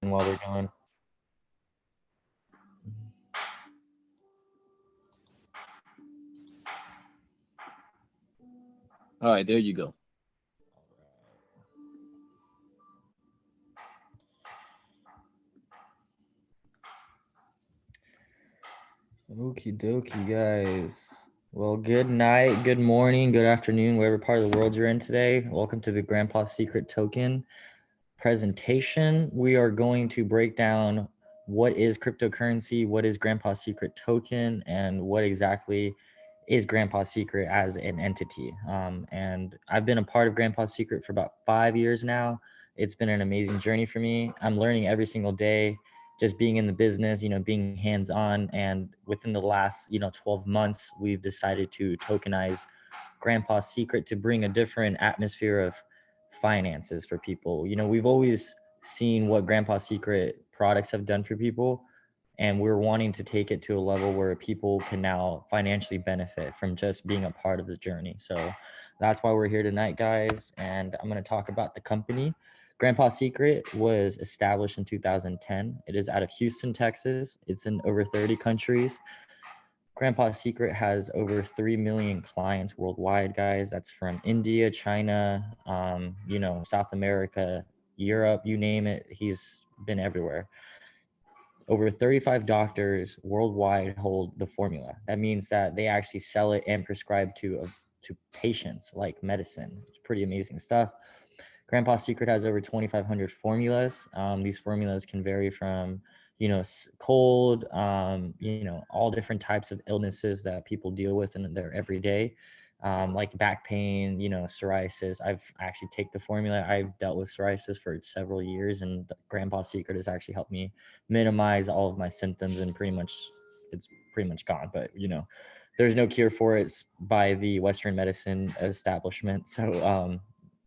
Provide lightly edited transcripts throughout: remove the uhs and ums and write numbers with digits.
while we're going. All right, there you go. Okie dokie, guys. Well, good night, good morning, good afternoon, wherever part of the world you're in today. Welcome to the Grandpa Secret Token presentation. We are going to break down what is cryptocurrency, what is Grandpa Secret Token, and what exactly is Grandpa Secret as an entity. And I've been a part of Grandpa Secret for about 5 years now. It's been an amazing journey for me. I'm learning every single day, just being in the business, being hands on. And within the last, 12 months, we've decided to tokenize Grandpa's Secret to bring a different atmosphere of finances for people. We've always seen what Grandpa's Secret products have done for people, and we're wanting to take it to a level where people can now financially benefit from just being a part of the journey. So that's why we're here tonight, guys, and I'm going to talk about the company. Grandpa Secret was established in 2010. It is out of Houston, Texas. It's in over 30 countries. Grandpa Secret has over 3 million clients worldwide, guys. That's from India, China, South America, Europe, you name it. He's been everywhere. Over 35 doctors worldwide hold the formula. That means that they actually sell it and prescribe to patients like medicine. It's pretty amazing stuff. Grandpa Secret has over 2,500 formulas. These formulas can vary from, cold, all different types of illnesses that people deal with in their everyday, like back pain, psoriasis. I've actually take the formula. I've dealt with psoriasis for several years, and the Grandpa Secret has actually helped me minimize all of my symptoms, and it's pretty much gone. But there's no cure for it by the Western medicine establishment.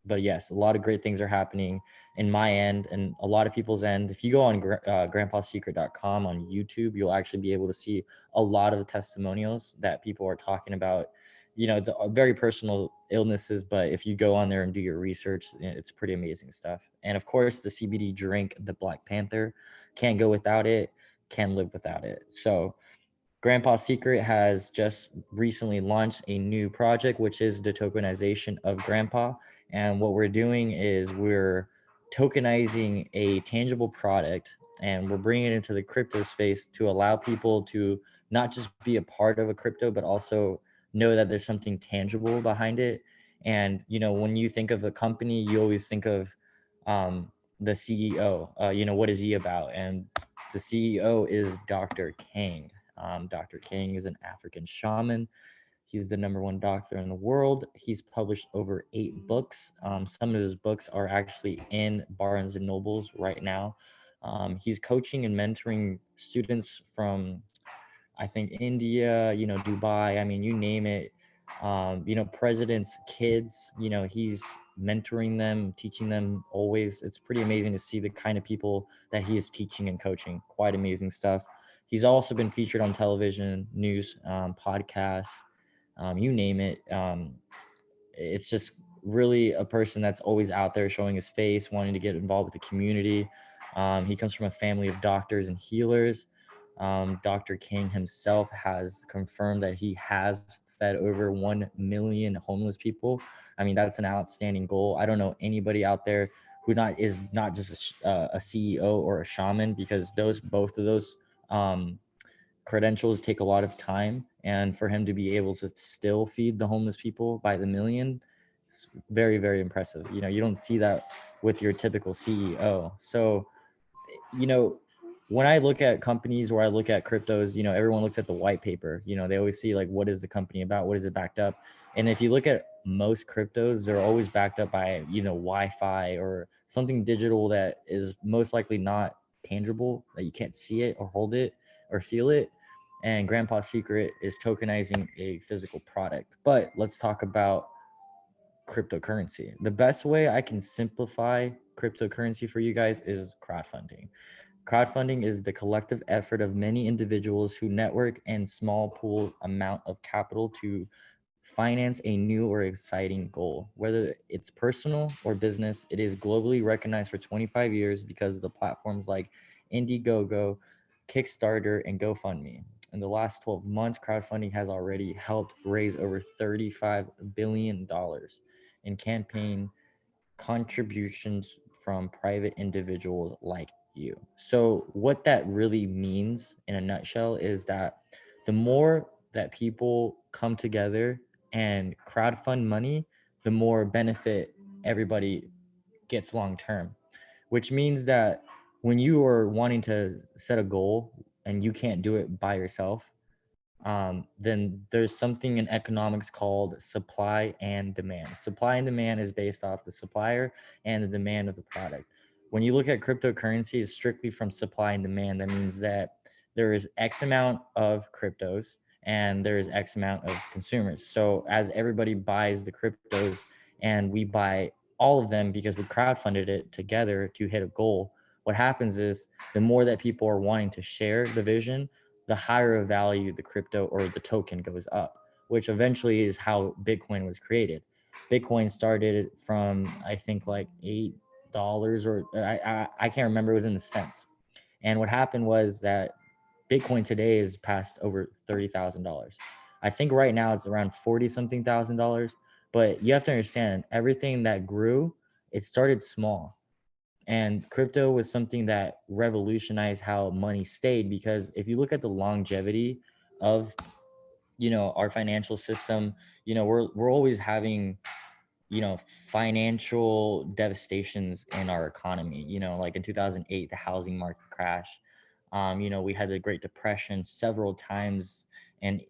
But yes, a lot of great things are happening in my end and a lot of people's end. If you go on grandpasecret.com on YouTube, you'll actually be able to see a lot of the testimonials that people are talking about, the very personal illnesses. But if you go on there and do your research, it's pretty amazing stuff. And of course, the CBD drink, the Black Panther, can't go without it, can live without it. So Grandpa Secret has just recently launched a new project, which is the tokenization of Grandpa. And what we're doing is we're tokenizing a tangible product, and we're bringing it into the crypto space to allow people to not just be a part of a crypto, but also know that there's something tangible behind it. And, when you think of a company, you always think of the CEO. What is he about? And the CEO is Dr. Kang. Dr. King is an African shaman. He's the number one doctor in the world. He's published over 8 books. Some of his books are actually in Barnes and Nobles right now. He's coaching and mentoring students from, I think, India, Dubai. I mean, you name it. Presidents' kids. He's mentoring them, teaching them always. It's pretty amazing to see the kind of people that he is teaching and coaching. Quite amazing stuff. He's also been featured on television, news, podcasts, you name it. It's just really a person that's always out there showing his face, wanting to get involved with the community. He comes from a family of doctors and healers. Dr. King himself has confirmed that he has fed over 1 million homeless people. I mean, that's an outstanding goal. I don't know anybody out there who is not just a CEO or a shaman, because both of those credentials take a lot of time, and for him to be able to still feed the homeless people by the million, it's very, very impressive. You don't see that with your typical CEO. So you know when I look at companies or I look at cryptos, everyone looks at the white paper. They always see, like, what is the company about, what is it backed up. And if you look at most cryptos, they're always backed up by Wi-Fi or something digital that is most likely not tangible, that you can't see it or hold it or feel it. And Grandpa Secret is tokenizing a physical product. But let's talk about cryptocurrency. The best way I can simplify cryptocurrency for you guys is crowdfunding. Crowdfunding is the collective effort of many individuals who network and small pool amount of capital to finance a new or exciting goal. Whether it's personal or business, it is globally recognized for 25 years because of the platforms like Indiegogo, Kickstarter, and GoFundMe. In the last 12 months, crowdfunding has already helped raise over $35 billion in campaign contributions from private individuals like you. So, what that really means in a nutshell is that the more that people come together and crowdfund money, the more benefit everybody gets long term, which means that when you are wanting to set a goal and you can't do it by yourself, then there's something in economics called supply and demand. Supply and demand is based off the supplier and the demand of the product. When you look at cryptocurrency, it's strictly from supply and demand. That means that there is X amount of cryptos and there is X amount of consumers. So as everybody buys the cryptos and we buy all of them because we crowdfunded it together to hit a goal, what happens is the more that people are wanting to share the vision, the higher of value the crypto or the token goes up, which eventually is how Bitcoin was created. Bitcoin started from, I think, like $8 or I can't remember, it was in the cents. And what happened was that Bitcoin today is past over $30,000. I think right now it's around 40 something $1,000. But you have to understand, everything that grew, it started small. And crypto was something that revolutionized how money stayed, because if you look at the longevity of, our financial system, we're always having, financial devastations in our economy. Like in 2008, the housing market crash. We had the Great Depression several times, and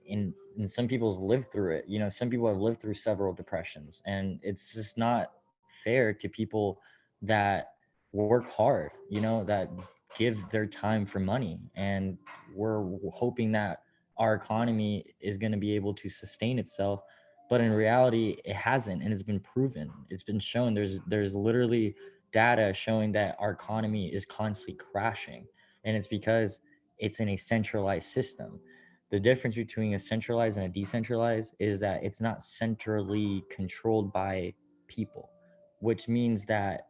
some people's lived through it. Some people have lived through several depressions, and it's just not fair to people that work hard, that give their time for money. And we're hoping that our economy is going to be able to sustain itself, but in reality it hasn't, and it's been proven, it's been shown. There's literally data showing that our economy is constantly crashing, and it's because it's in a centralized system. The difference between a centralized and a decentralized is that it's not centrally controlled by people, which means that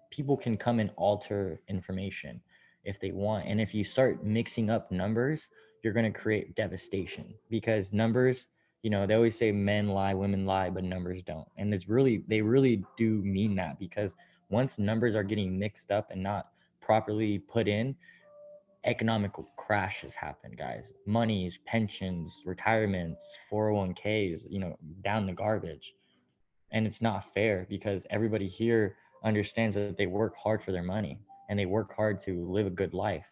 people can come and alter information if they want. And if you start mixing up numbers, you're going to create devastation, because numbers, they always say men lie, women lie, but numbers don't. And they really do mean that, because once numbers are getting mixed up and not properly put in, economical crashes happen, guys. Monies, pensions, retirements, 401ks, down the garbage. And it's not fair, because everybody here understands that they work hard for their money and they work hard to live a good life.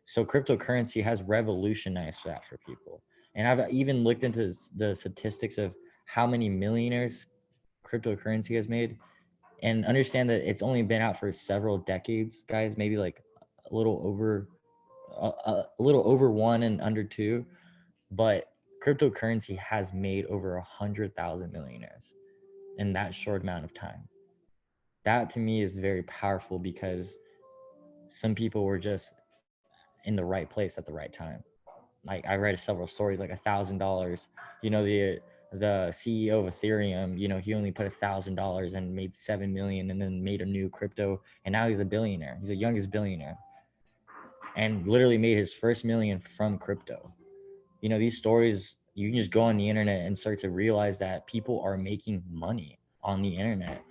So cryptocurrency has revolutionized that for people. And I've even looked into the statistics of how many millionaires cryptocurrency has made, and understand that it's only been out for several decades, guys, maybe like a little over one and under two. But cryptocurrency has made over 100,000 millionaires in that short amount of time. That to me is very powerful, because some people were just in the right place at the right time. Like I read several stories, like $1,000. The CEO of Ethereum, he only put $1,000 and made 7 million, and then made a new crypto, and now he's a billionaire. He's the youngest billionaire, and literally made his first million from crypto. These stories, you can just go on the internet and start to realize that people are making money on the internet.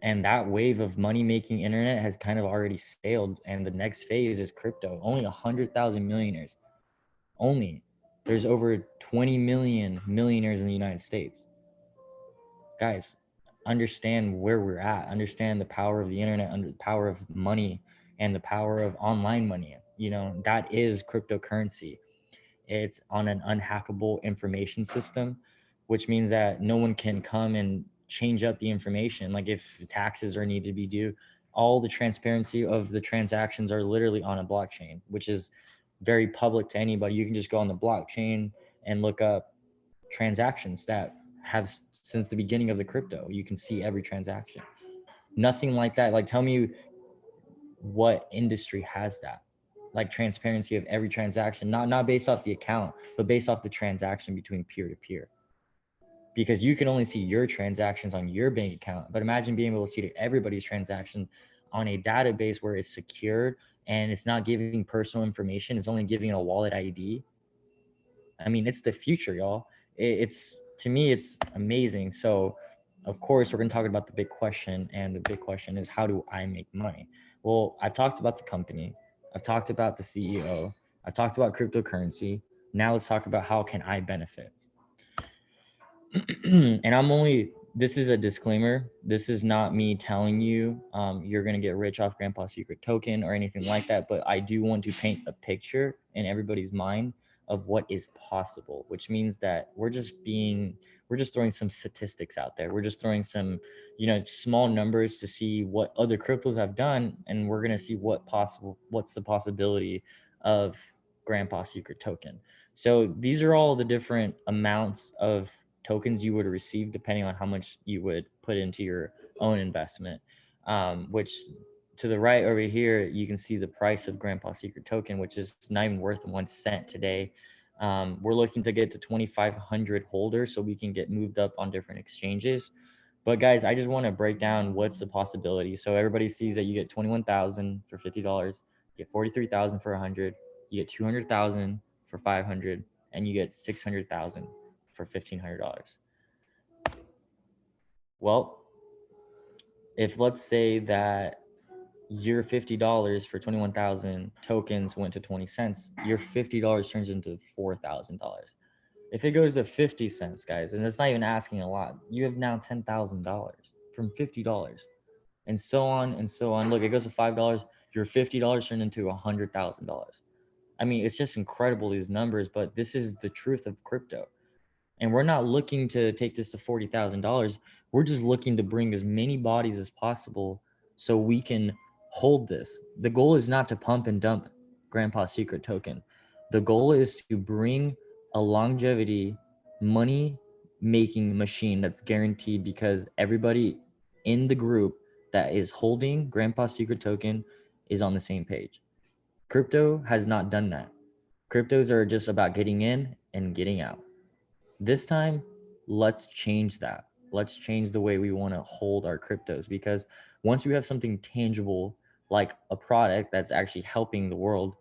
And that wave of money making internet has kind of already sailed, and the next phase is crypto. Only 100,000 millionaires. Only. There's over 20 million millionaires in the United States. Guys, understand where we're at. Understand the power of the internet, under the power of money, and the power of online money. That is cryptocurrency. It's on an unhackable information system, which means that no one can come and change up the information. Like if taxes are needed to be due, all the transparency of the transactions are literally on a blockchain, which is very public to anybody. You can just go on the blockchain and look up transactions that have since the beginning of the crypto. You can see every transaction. Nothing like that. Like, tell me what industry has that, like transparency of every transaction, not based off the account, but based off the transaction between peer to peer. because you can only see your transactions on your bank account. But imagine being able to see everybody's transaction on a database where it's secured and it's not giving personal information. It's only giving a wallet ID. I mean, it's the future, y'all. It's, to me, it's amazing. So, of course, we're going to talk about the big question. And the big question is, how do I make money? Well, I've talked about the company. I've talked about the CEO. I've talked about cryptocurrency. Now let's talk about how can I benefit. And this is a disclaimer. This is not me telling you you're going to get rich off Grandpa's secret token or anything like that. But I do want to paint a picture in everybody's mind of what is possible, which means that we're just throwing some statistics out there. We're just throwing some, small numbers to see what other cryptos have done. And we're going to see what's the possibility of Grandpa's secret token. So these are all the different amounts of tokens you would receive depending on how much you would put into your own investment. Which to the right over here, you can see the price of Grandpa's secret token, which is not even worth 1 cent today. We're looking to get to 2,500 holders so we can get moved up on different exchanges. But guys, I just want to break down what's the possibility. So everybody sees that you get 21,000 for $50, you get 43,000 for 100, you get 200,000 for 500, and you get 600,000 for $1,500. Well, if let's say that your $50 for 21,000 tokens went to 20 cents, your $50 turns into $4,000. If it goes to 50 cents, guys, and it's not even asking a lot, you have now $10,000 from $50, and so on and so on. Look, it goes to $5, your $50 turned into $100,000. I mean, it's just incredible, these numbers, but this is the truth of crypto. And we're not looking to take this to $40,000. We're just looking to bring as many bodies as possible so we can hold this. The goal is not to pump and dump Grandpa's secret token. The goal is to bring a longevity money making machine that's guaranteed, because everybody in the group that is holding Grandpa's secret token is on the same page. Crypto has not done that. Cryptos are just about getting in and getting out. This time, let's change that. Let's change the way we want to hold our cryptos, because once you have something tangible like a product that's actually helping the world,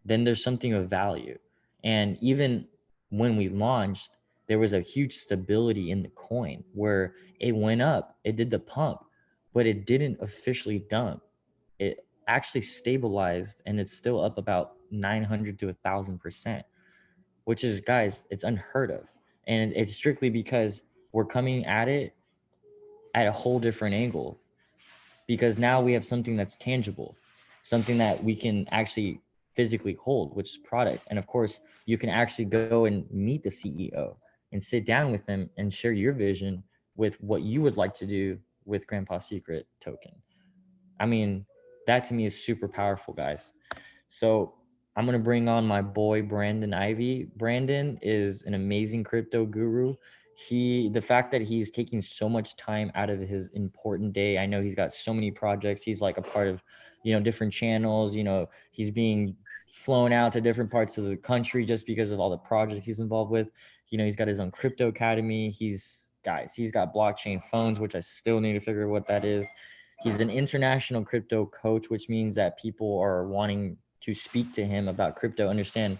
then there's something of value. And even when we launched, there was a huge stability in the coin where it went up, it did the pump, but it didn't officially dump. It actually stabilized, and it's still up about 900 to 1,000%, which is, guys, it's unheard of. And it's strictly because we're coming at it at a whole different angle, because now we have something that's tangible, something that we can actually physically hold, which is product. And of course, you can actually go and meet the CEO and sit down with them and share your vision with what you would like to do with Grandpa's secret token. I mean, that to me is super powerful, guys. So I'm going to bring on my boy, Brandon Ivey. Brandon is an amazing crypto guru. The fact that he's taking so much time out of his important day. I know he's got so many projects. He's like a part of, different channels, he's being flown out to different parts of the country just because of all the projects he's involved with. He's got his own crypto academy. He's got blockchain phones, which I still need to figure out what that is. He's an international crypto coach, which means that people are wanting to speak to him about crypto, understand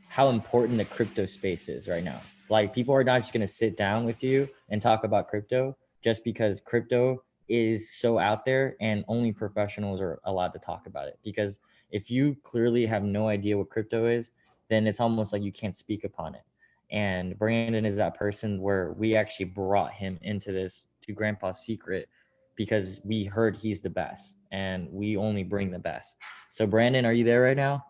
how important the crypto space is right now. Like, people are not just going to sit down with you and talk about crypto just because crypto is so out there and only professionals are allowed to talk about it. Because if you clearly have no idea what crypto is, then it's almost like you can't speak upon it. And Brandon is that person where we actually brought him into this, to Grandpa's secret, because we heard he's the best and we only bring the best. So Brandon, are you there right now?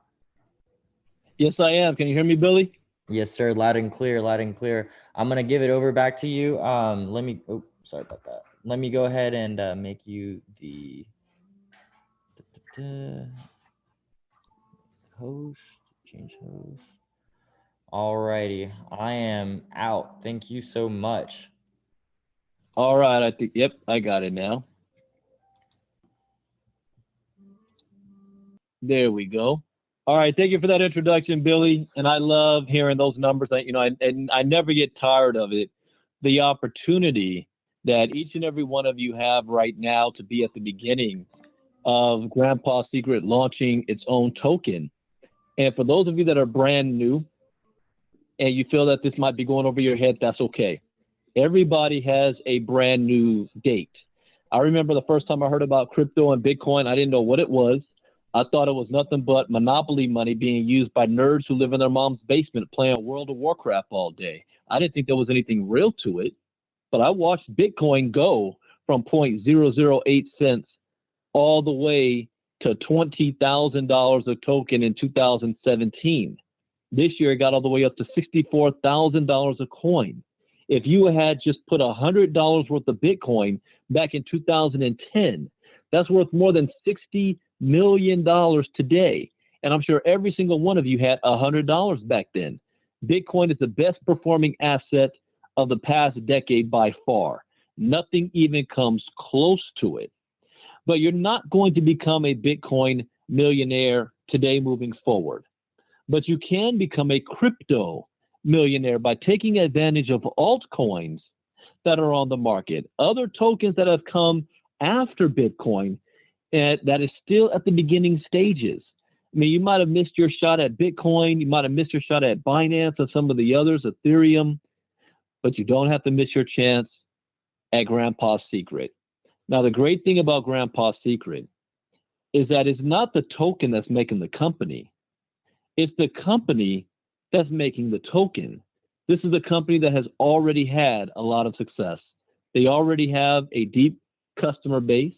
Yes, I am. Can you hear me, Billy? Yes, sir. Loud and clear, loud and clear. I'm going to give it over back to you. Sorry about that. Let me go ahead and make you the host, change host. Alrighty. I am out. Thank you so much. All right. Yep, I got it now. There we go. All right. Thank you for that introduction, Billy. And I love hearing those numbers. I never get tired of it. the opportunity that each and every one of you have right now to be at the beginning of Grandpa Secret launching its own token. And for those of you that are brand new and you feel that this might be going over your head, that's okay. Everybody has a brand new date. I remember the first time I heard about crypto and Bitcoin, I didn't know what it was. I thought it was nothing but monopoly money being used by nerds who live in their mom's basement playing World of Warcraft all day. I didn't think there was anything real to it, but I watched Bitcoin go from 0.008 cents all the way to $20,000 a token in 2017. This year, it got all the way up to $64,000 a coin. If you had just put $100 worth of Bitcoin back in 2010, that's worth more than $60 million today. And I'm sure every single one of you had $100 back then. Bitcoin is the best performing asset of the past decade by far. Nothing even comes close to it. But you're not going to become a Bitcoin millionaire today moving forward. But you can become a crypto millionaire by taking advantage of altcoins that are on the market, other tokens that have come after Bitcoin that is still at the beginning stages. I mean, you might have missed your shot at Bitcoin, you might have missed your shot at Binance or some of the others, Ethereum, but you don't have to miss your chance at Grandpa Secret. Now, the great thing about Grandpa Secret is that it's not the token that's making the company. It's the company that's making the token. This is a company that has already had a lot of success. They already have a deep customer base,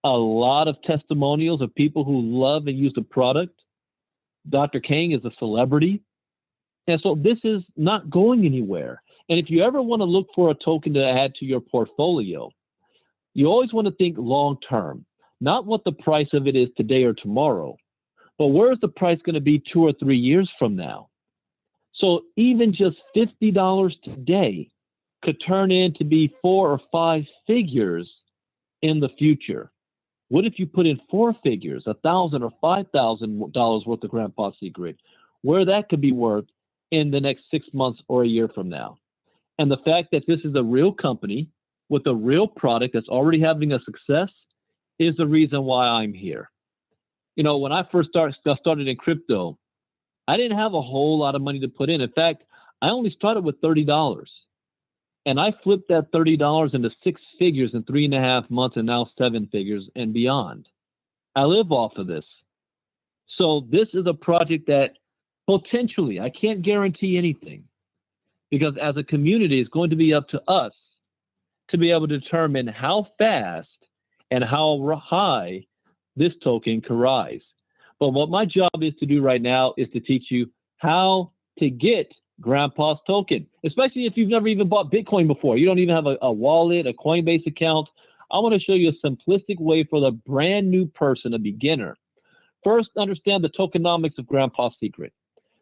a lot of testimonials of people who love and use the product. Dr. King is a celebrity. And so this is not going anywhere. And if you ever want to look for a token to add to your portfolio, you always want to think long term, not what the price of it is today or tomorrow, but where is the price going to be 2 or 3 years from now? So even just $50 today could turn into be 4 or 5 figures in the future. What if you put in 4 figures, $1,000 or $5,000 worth of Grandpa Secret, where that could be worth in the next 6 months or a year from now? And the fact that this is a real company with a real product that's already having a success is the reason why I'm here. You know, when I first started in crypto, I didn't have a whole lot of money to put in. In fact, I only started with $30. And I flipped that $30 into 6 figures in 3.5 months and now 7 figures and beyond. I live off of this. So this is a project that potentially, I can't guarantee anything, because as a community, it's going to be up to us to be able to determine how fast and how high this token can rise. But what my job is to do right now is to teach you how to get Grandpa's token, especially if you've never even bought Bitcoin before. You don't even have a wallet, a Coinbase account. I want to show you a simplistic way for the brand new person, a beginner. First, understand the tokenomics of Grandpa's Secret.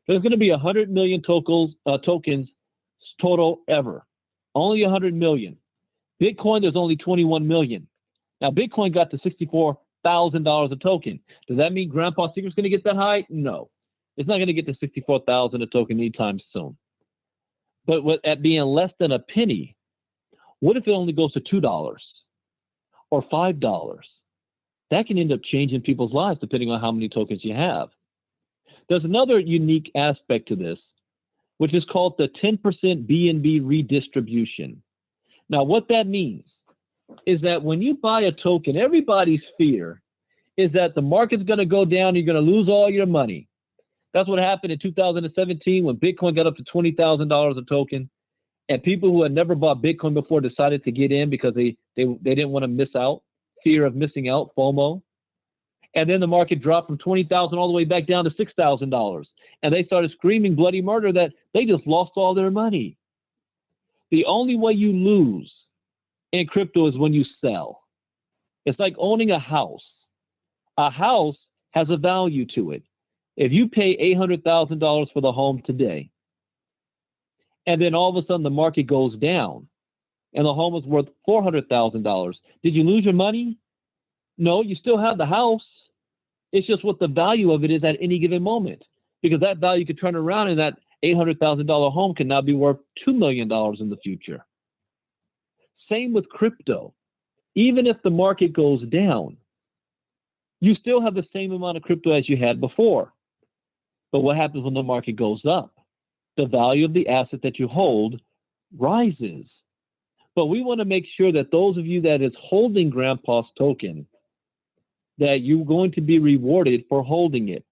There's going to be 100 million tokens total ever. Only 100 million. Bitcoin, there's only 21 million. Now, Bitcoin got to $64,000 a token. Does that mean Grandpa Secret's going to get that high? No. It's not going to get to $64,000 a token anytime soon. But at being less than a penny, what if it only goes to $2 or $5? That can end up changing people's lives depending on how many tokens you have. There's another unique aspect to this, which is called the 10% Dnb redistribution. Now, what that means is that when you buy a token, everybody's fear is that the market's going to go down, you're going to lose all your money. That's what happened in 2017 when Bitcoin got up to $20,000 a token, and people who had never bought Bitcoin before decided to get in because they didn't want to miss out, fear of missing out, FOMO. And then the market dropped from $20,000 all the way back down to $6,000. And they started screaming bloody murder that they just lost all their money. The only way you lose in crypto is when you sell. It's like owning a house. A house has a value to it. If you pay $800,000 for the home today, and then all of a sudden the market goes down, and the home is worth $400,000, did you lose your money? No, you still have the house. It's just what the value of it is at any given moment, because that value could turn around and that $800,000 home can now be worth $2 million in the future. Same with crypto. Even if the market goes down, you still have the same amount of crypto as you had before. But what happens when the market goes up? The value of the asset that you hold rises. But we want to make sure that those of you that is holding Grandpa's token, that you're going to be rewarded for holding it.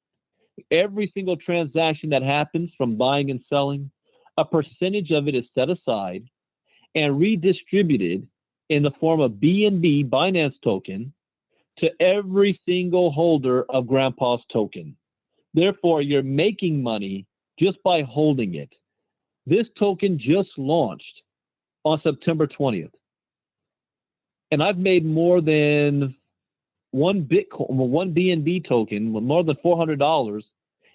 Every single transaction that happens from buying and selling, a percentage of it is set aside and redistributed in the form of BNB Binance token to every single holder of Grandpa's token. Therefore, you're making money just by holding it. This token just launched on September 20th. And I've made more than one BNB token with more than $400,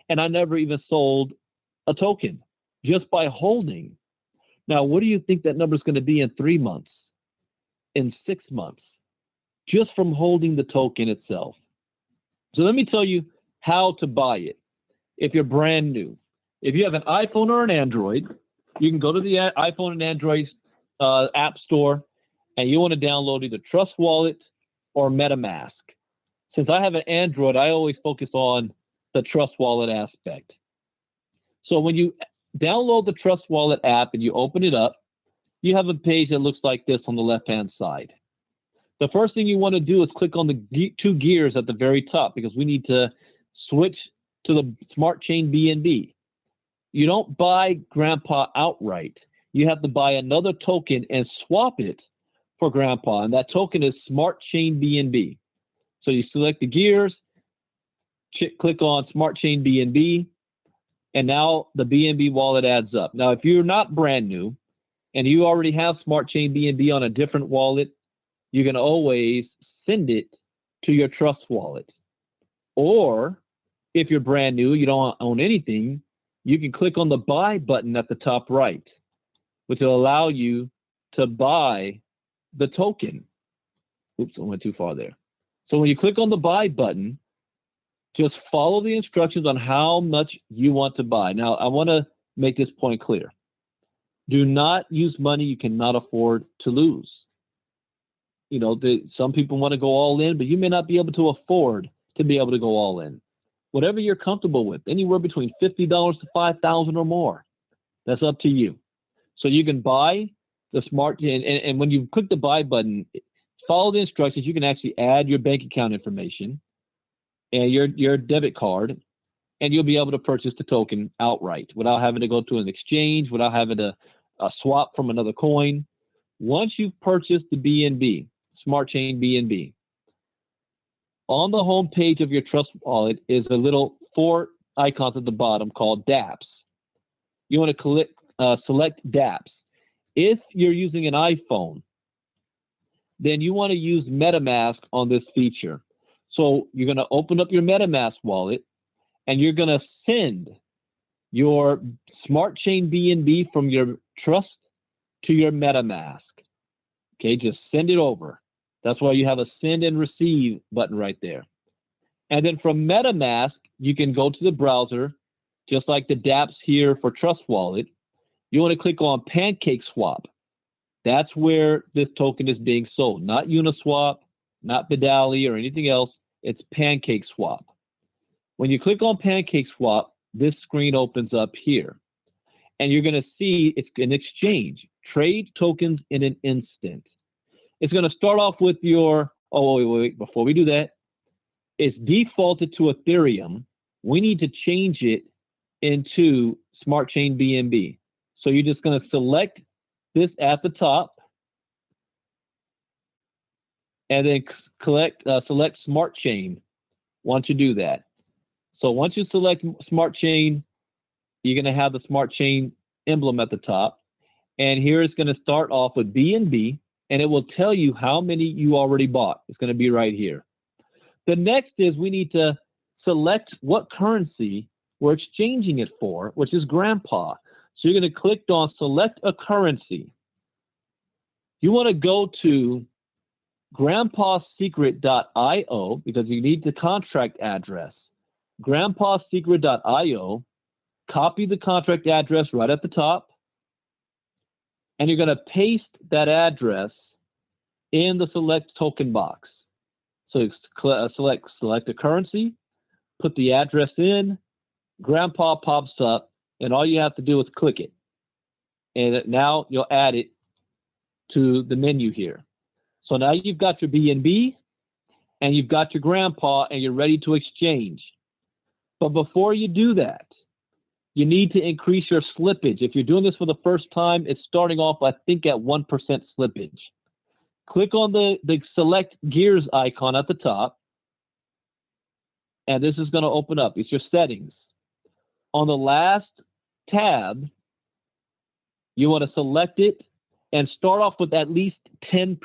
and I never even sold a token just by holding. Now, what do you think that number is going to be in 3 months, in 6 months, just from holding the token itself? So let me tell you how to buy it if you're brand new. If you have an iPhone or an Android, you can go to the iPhone and Android app store, and you want to download either Trust Wallet or MetaMask. Since I have an Android, I always focus on the Trust Wallet aspect. So when you download the Trust Wallet app and you open it up, you have a page that looks like this on the left-hand side. The first thing you want to do is click on the 2 gears at the very top, because we need to switch to the Smart Chain BNB. You don't buy Grandpa outright. You have to buy another token and swap it for Grandpa, and that token is Smart Chain BNB. So you select the gears, click on Smart Chain BNB, and now the BNB wallet adds up. Now, if you're not brand new and you already have Smart Chain BNB on a different wallet, you can always send it to your Trust Wallet. Or if you're brand new, you don't own anything, you can click on the buy button at the top right, which will allow you to buy the token. Oops, I went too far there. So when you click on the buy button, just follow the instructions on how much you want to buy. Now, I want to make this point clear. Do not use money you cannot afford to lose. You know, some people want to go all in, but you may not be able to afford to be able to go all in. Whatever you're comfortable with, anywhere between $50 to $5,000 or more, that's up to you. So you can buy the Smart, and when you click the buy button, follow the instructions. You can actually add your bank account information and your debit card, and you'll be able to purchase the token outright without having to go to an exchange, without having to swap from another coin. Once you've purchased the BNB, Smart Chain BNB, on the home page of your Trust Wallet is a little 4 icons at the bottom called dApps. You want to select dApps. If you're using an iPhone, then you want to use MetaMask on this feature. So you're going to open up your MetaMask wallet, and you're going to send your Smart Chain BNB from your Trust to your MetaMask. Okay, just send it over. That's why you have a send and receive button right there. And then from MetaMask, you can go to the browser, just like the dApps here for Trust Wallet. You want to click on Pancake Swap. That's where this token is being sold, not Uniswap, not Bidali or anything else. It's Pancake Swap. When you click on Pancake Swap, this screen opens up here. And you're going to see it's an exchange. Trade tokens in an instant. It's going to start off with your, wait, before we do that, it's defaulted to Ethereum. We need to change it into Smart Chain BNB. So you're just going to select this at the top, and then select Smart Chain once you do that. So once you select Smart Chain, you're going to have the Smart Chain emblem at the top. And here it's going to start off with BNB, and it will tell you how many you already bought. It's going to be right here. The next is we need to select what currency we're exchanging it for, which is Grandpa. So you're going to click on Select a Currency. You want to go to grandpasecret.io because you need the contract address. grandpasecret.io, copy the contract address right at the top, and you're going to paste that address in the select token box. So select a currency, put the address in, Grandpa pops up, and all you have to do is click it. And now you'll add it to the menu here. So now you've got your BNB and you've got your Grandpa and you're ready to exchange. But before you do that, you need to increase your slippage. If you're doing this for the first time, it's starting off, I think, at 1% slippage. Click on the select gears icon at the top, and this is going to open up. It's your settings. On the last tab, you want to select it and start off with at least 10%.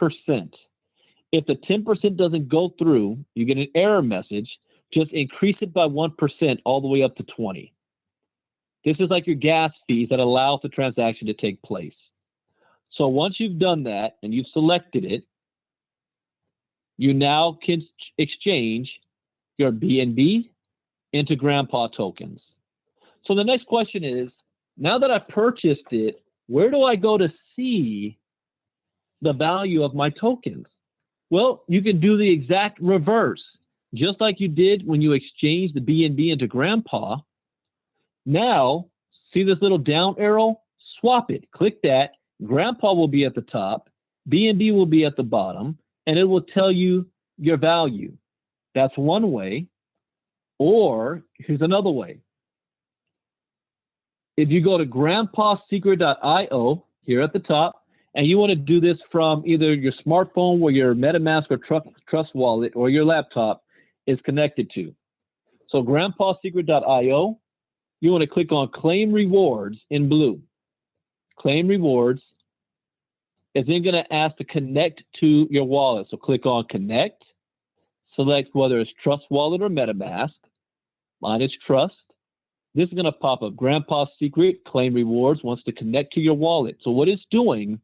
If the 10% doesn't go through, you get an error message. Just increase it by 1% all the way up to 20. This is like your gas fees that allows the transaction to take place. So once you've done that and you've selected it, you now can exchange your BNB into Grandpa tokens. So the next question is, now that I've purchased it, where do I go to see the value of my tokens? Well, you can do the exact reverse. Just like you did when you exchanged the BNB into Grandpa. Now, see this little down arrow? Swap it. Click that. Grandpa will be at the top. BNB will be at the bottom. And it will tell you your value. That's one way. Or here's another way. If you go to grandpasecret.io here at the top, and you want to do this from either your smartphone or your MetaMask or Trust Wallet or your laptop is connected to. So grandpasecret.io, you want to click on Claim Rewards in blue. Claim Rewards is then going to ask to connect to your wallet. So click on Connect, select whether it's Trust Wallet or MetaMask. Mine is Trust. This is going to pop up. Grandpa Secret Claim Rewards wants to connect to your wallet. So what it's doing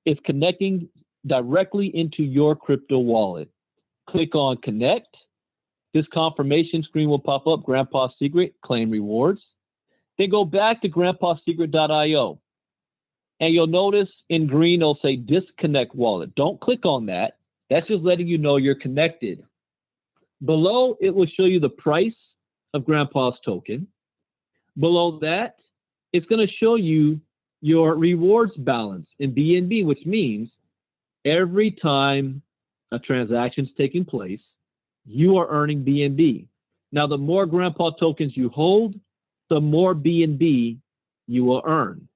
is connecting directly into your crypto wallet. Click on Connect. This confirmation screen will pop up. Grandpa Secret Claim Rewards. Then go back to grandpasecret.io. And you'll notice in green, it'll say Disconnect Wallet. Don't click on that. That's just letting you know you're connected. Below, it will show you the price of Grandpa's token. Below that, it's going to show you your rewards balance in BNB, which means every time a transaction is taking place, you are earning BNB. Now, the more Grandpa tokens you hold, the more BNB you will earn.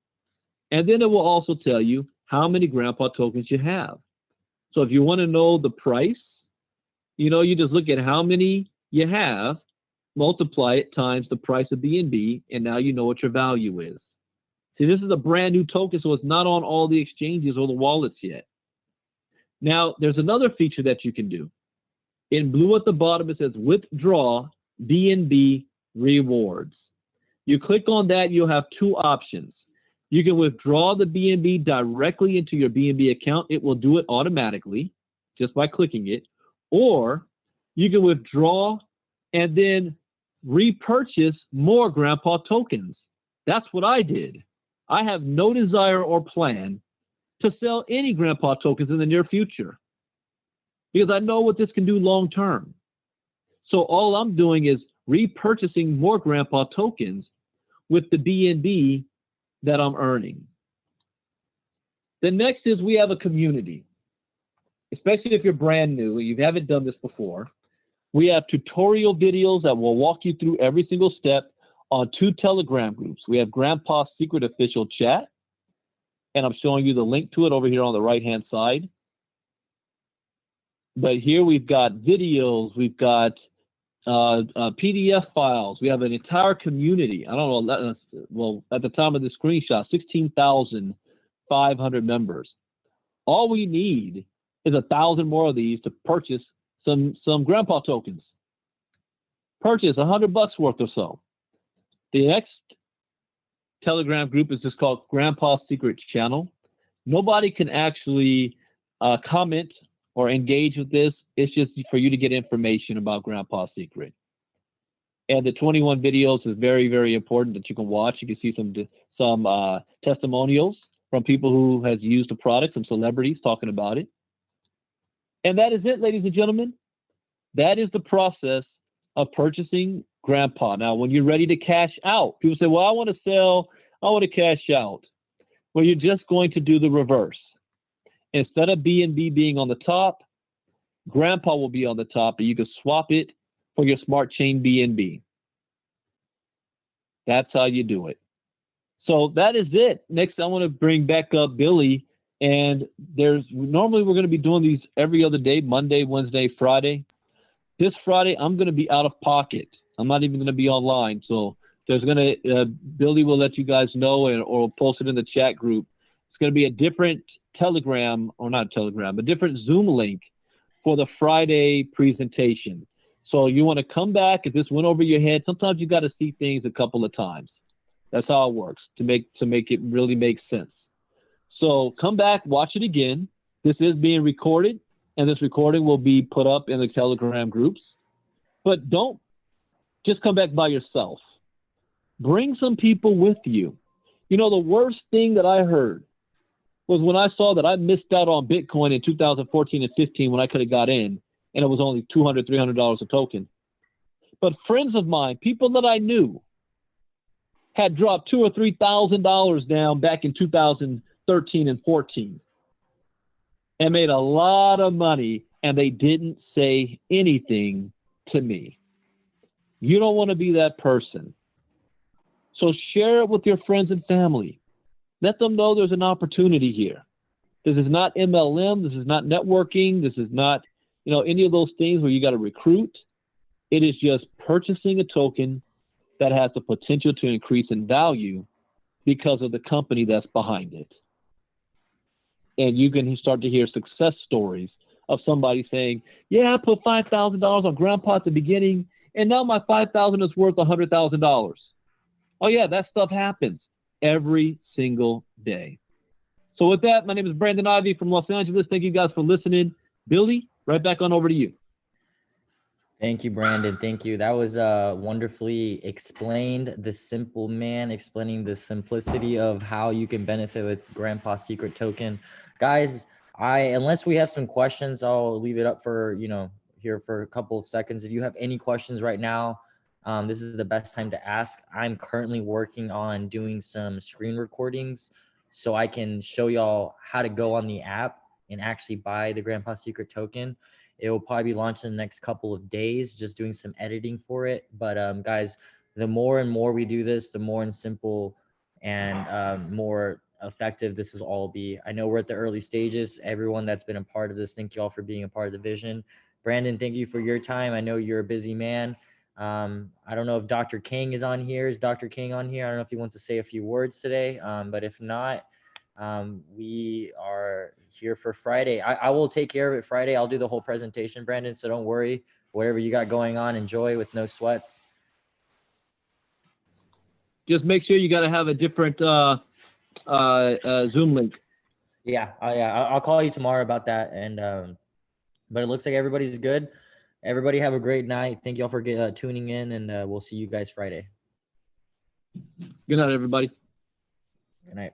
And then it will also tell you how many Grandpa tokens you have. So if you want to know the price, you just look at how many you have, multiply it times the price of BNB, and now you know what your value is. See, this is a brand new token, so it's not on all the exchanges or the wallets yet. Now, there's another feature that you can do. In blue at the bottom, it says Withdraw Dnb Rewards. You click on that, you'll have two options. You can withdraw the BNB directly into your BNB account. It will do it automatically just by clicking it. Or you can withdraw and then repurchase more Grandpa tokens. That's what I did. I have no desire or plan to sell any Grandpa tokens in the near future because I know what this can do long term. So all I'm doing is repurchasing more Grandpa tokens with the BNB that I'm earning. The next is we have a community, especially if you're brand new, you haven't done this before. We have tutorial videos that will walk you through every single step on 2 Telegram groups. We have Grandpa Secret Official Chat, and I'm showing you the link to it over here on the right-hand side. But here we've got videos, we've got PDF files. We have an entire community. I don't know, well, at the time of the screenshot, 16,500 members. All we need is 1,000 more of these to purchase some Grandpa tokens. Purchase $100 worth or so. The next Telegram group is just called Grandpa Secret Channel. Nobody can actually comment or engage with this. It's just for you to get information about Grandpa Secret. And the 21 videos is very, very important that you can watch. You can see some testimonials from people who has used the product, some celebrities talking about it. And that is it, ladies and gentlemen. That is the process of purchasing Grandpa. Now, when you're ready to cash out, people say, well, I want to sell, I want to cash out. Well, you're just going to do the reverse. Instead of Dnb being on the top, Grandpa will be on the top, and you can swap it for your smart chain Dnb. That's how you do it. So that is it. Next, I want to bring back up Billy. And normally we're going to be doing these every other day, Monday, Wednesday, Friday. This Friday, I'm going to be out of pocket. I'm not even going to be online. So Billy will let you guys know, or post it in the chat group. It's going to be a different a different Zoom link for the Friday presentation. So you want to come back. If this went over your head, sometimes you got to see things a couple of times. That's how it works to make it really make sense. So come back, watch it again. This is being recorded, and this recording will be put up in the Telegram groups. But don't just come back by yourself. Bring some people with you. You know, the worst thing that I heard was when I saw that I missed out on Bitcoin in 2014 and 15 when I could have got in, and it was only $200, $300 a token. But friends of mine, people that I knew, had dropped $2,000 or $3,000 down back in 2013 and 14 and made a lot of money, and they didn't say anything to me. You don't want to be that person. So share it with your friends and family. Let them know there's an opportunity here. This is not MLM. This is not networking. This is not, any of those things where you got to recruit. It is just purchasing a token that has the potential to increase in value because of the company that's behind it. And you can start to hear success stories of somebody saying, yeah, I put $5,000 on Grandpa at the beginning, and now my $5,000 is worth $100,000. Oh, yeah, that stuff happens every single day. So with that, my name is Brandon Ivey from Los Angeles. Thank you guys for listening. Billy, right back on over to you. Thank you, Brandon. Thank you. That was wonderfully explained. The simple man explaining the simplicity of how you can benefit with Grandpa's secret token. Guys, unless we have some questions, I'll leave it up for, here for a couple of seconds. If you have any questions right now, this is the best time to ask. I'm currently working on doing some screen recordings so I can show y'all how to go on the app and actually buy the Grandpa secret token. It will probably be launched in the next couple of days, just doing some editing for it. But guys, the more and more we do this, the more and simple and more effective this will all be. I know we're at the early stages. Everyone that's been a part of this, thank you all for being a part of the vision. Brandon, thank you for your time. I know you're a busy man. I don't know if Dr. King is on here. Is Dr. King on here? I don't know if he wants to say a few words today, but if not, we are here for Friday. I will take care of it Friday. I'll do the whole presentation, Brandon, so don't worry. Whatever you got going on, enjoy with no sweats. Just make sure you got to have a different Zoom link. Yeah, I'll call you tomorrow about that. And but it looks like everybody's good. Everybody have a great night. Thank you all for tuning in, and we'll see you guys Friday. Good night, everybody. Good night.